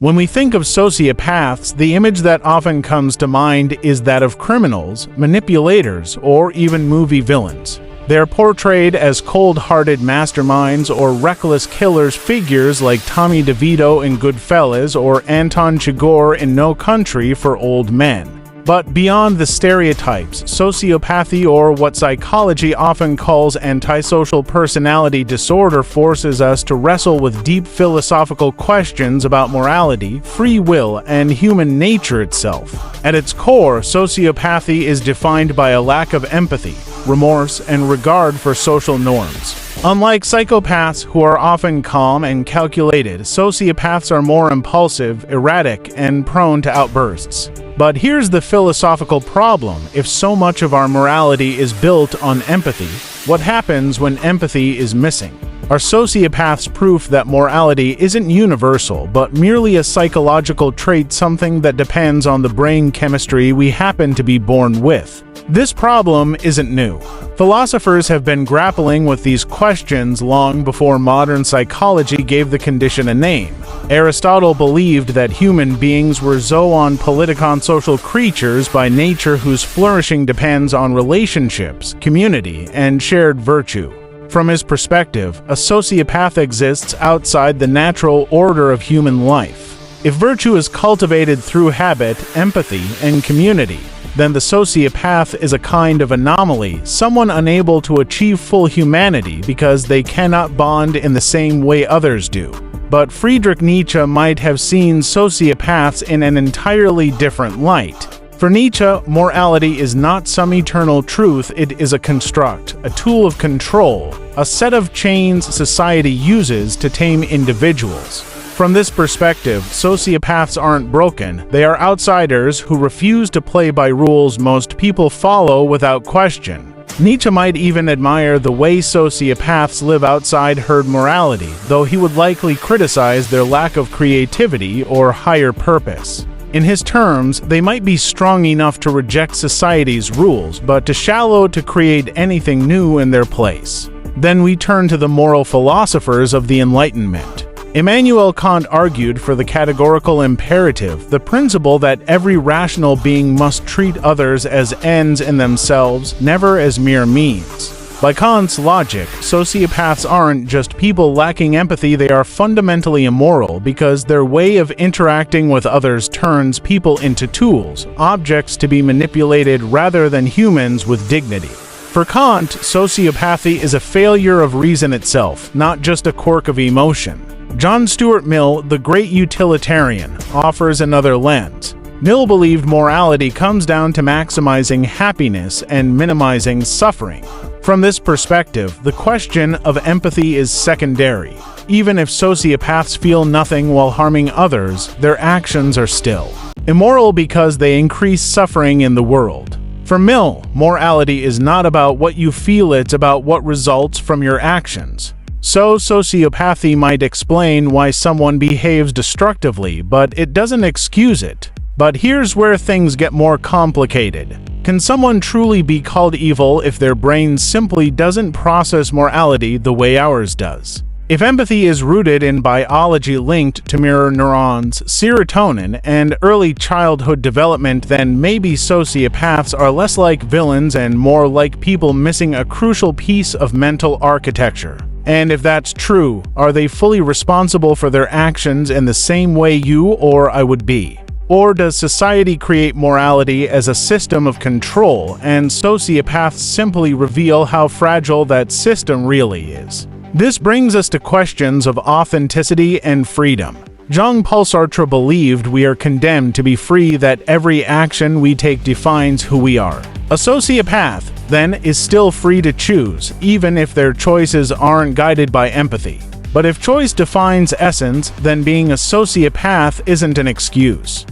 When we think of sociopaths, the image that often comes to mind is that of criminals, manipulators, or even movie villains. They are portrayed as cold-hearted masterminds or reckless killers, figures like Tommy DeVito in Goodfellas or Anton Chigurh in No Country for Old Men. But beyond the stereotypes, sociopathy, or what psychology often calls antisocial personality disorder, forces us to wrestle with deep philosophical questions about morality, free will, and human nature itself. At its core, sociopathy is defined by a lack of empathy, remorse, and regard for social norms. Unlike psychopaths, who are often calm and calculated, sociopaths are more impulsive, erratic, and prone to outbursts. But here's the philosophical problem: if so much of our morality is built on empathy, what happens when empathy is missing? Are sociopaths proof that morality isn't universal, but merely a psychological trait, something that depends on the brain chemistry we happen to be born with? This problem isn't new. Philosophers have been grappling with these questions long before modern psychology gave the condition a name. Aristotle believed that human beings were zoon politikon, social creatures by nature whose flourishing depends on relationships, community, and shared virtue. From his perspective, a sociopath exists outside the natural order of human life. If virtue is cultivated through habit, empathy, and community, then the sociopath is a kind of anomaly, someone unable to achieve full humanity because they cannot bond in the same way others do. But Friedrich Nietzsche might have seen sociopaths in an entirely different light. For Nietzsche, morality is not some eternal truth, it is a construct, a tool of control, a set of chains society uses to tame individuals. From this perspective, sociopaths aren't broken, they are outsiders who refuse to play by rules most people follow without question. Nietzsche might even admire the way sociopaths live outside herd morality, though he would likely criticize their lack of creativity or higher purpose. In his terms, they might be strong enough to reject society's rules, but too shallow to create anything new in their place. Then we turn to the moral philosophers of the Enlightenment. Immanuel Kant argued for the categorical imperative, the principle that every rational being must treat others as ends in themselves, never as mere means. By Kant's logic, sociopaths aren't just people lacking empathy, they are fundamentally immoral because their way of interacting with others turns people into tools, objects to be manipulated rather than humans with dignity. For Kant, sociopathy is a failure of reason itself, not just a quirk of emotion. John Stuart Mill, the great utilitarian, offers another lens. Mill believed morality comes down to maximizing happiness and minimizing suffering. From this perspective, the question of empathy is secondary. Even if sociopaths feel nothing while harming others, their actions are still immoral because they increase suffering in the world. For Mill, morality is not about what you feel, it's about what results from your actions. So, sociopathy might explain why someone behaves destructively, but it doesn't excuse it. But here's where things get more complicated. Can someone truly be called evil if their brain simply doesn't process morality the way ours does? If empathy is rooted in biology linked to mirror neurons, serotonin, and early childhood development, then maybe sociopaths are less like villains and more like people missing a crucial piece of mental architecture. And if that's true, are they fully responsible for their actions in the same way you or I would be? Or does society create morality as a system of control, and sociopaths simply reveal how fragile that system really is? This brings us to questions of authenticity and freedom. Jean-Paul Sartre believed we are condemned to be free, that every action we take defines who we are. A sociopath, then, is still free to choose, even if their choices aren't guided by empathy. But if choice defines essence, then being a sociopath isn't an excuse.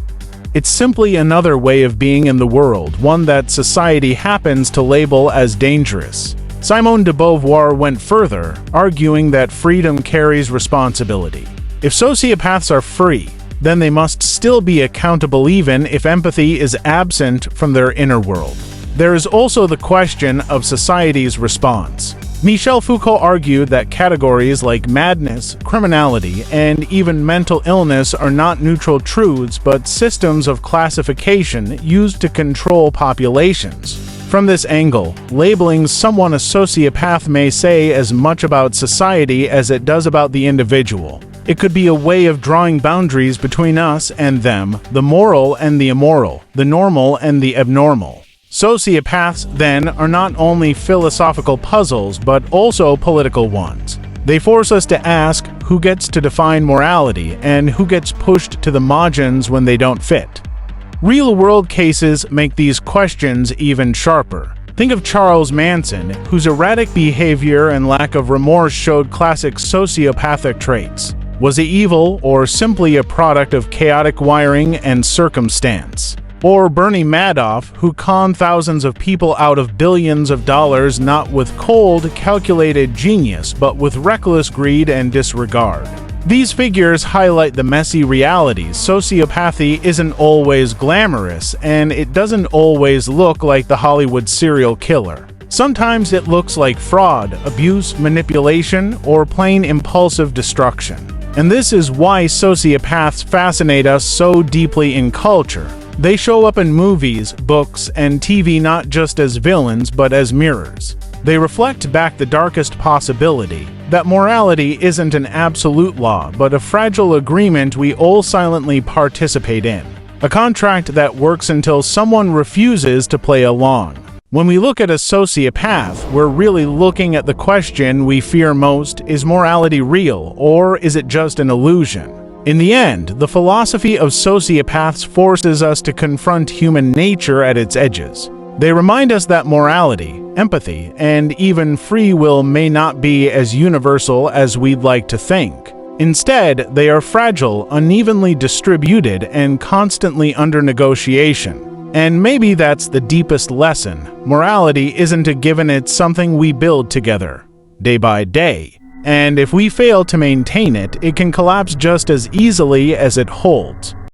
It's simply another way of being in the world, one that society happens to label as dangerous. Simone de Beauvoir went further, arguing that freedom carries responsibility. If sociopaths are free, then they must still be accountable even if empathy is absent from their inner world. There is also the question of society's response. Michel Foucault argued that categories like madness, criminality, and even mental illness are not neutral truths but systems of classification used to control populations. From this angle, labeling someone a sociopath may say as much about society as it does about the individual. It could be a way of drawing boundaries between us and them, the moral and the immoral, the normal and the abnormal. Sociopaths, then, are not only philosophical puzzles but also political ones. They force us to ask who gets to define morality and who gets pushed to the margins when they don't fit. Real-world cases make these questions even sharper. Think of Charles Manson, whose erratic behavior and lack of remorse showed classic sociopathic traits. Was he evil or simply a product of chaotic wiring and circumstance? Or Bernie Madoff, who conned thousands of people out of billions of dollars not with cold, calculated genius, but with reckless greed and disregard. These figures highlight the messy realities. Sociopathy isn't always glamorous, and it doesn't always look like the Hollywood serial killer. Sometimes it looks like fraud, abuse, manipulation, or plain impulsive destruction. And this is why sociopaths fascinate us so deeply in culture. They show up in movies, books, and TV not just as villains but as mirrors. They reflect back the darkest possibility, that morality isn't an absolute law but a fragile agreement we all silently participate in. A contract that works until someone refuses to play along. When we look at a sociopath, we're really looking at the question we fear most: is morality real, or is it just an illusion? In the end, the philosophy of sociopaths forces us to confront human nature at its edges. They remind us that morality, empathy, and even free will may not be as universal as we'd like to think. Instead, they are fragile, unevenly distributed, and constantly under negotiation. And maybe that's the deepest lesson. Morality isn't a given, it's something we build together, day by day. And if we fail to maintain it, it can collapse just as easily as it holds.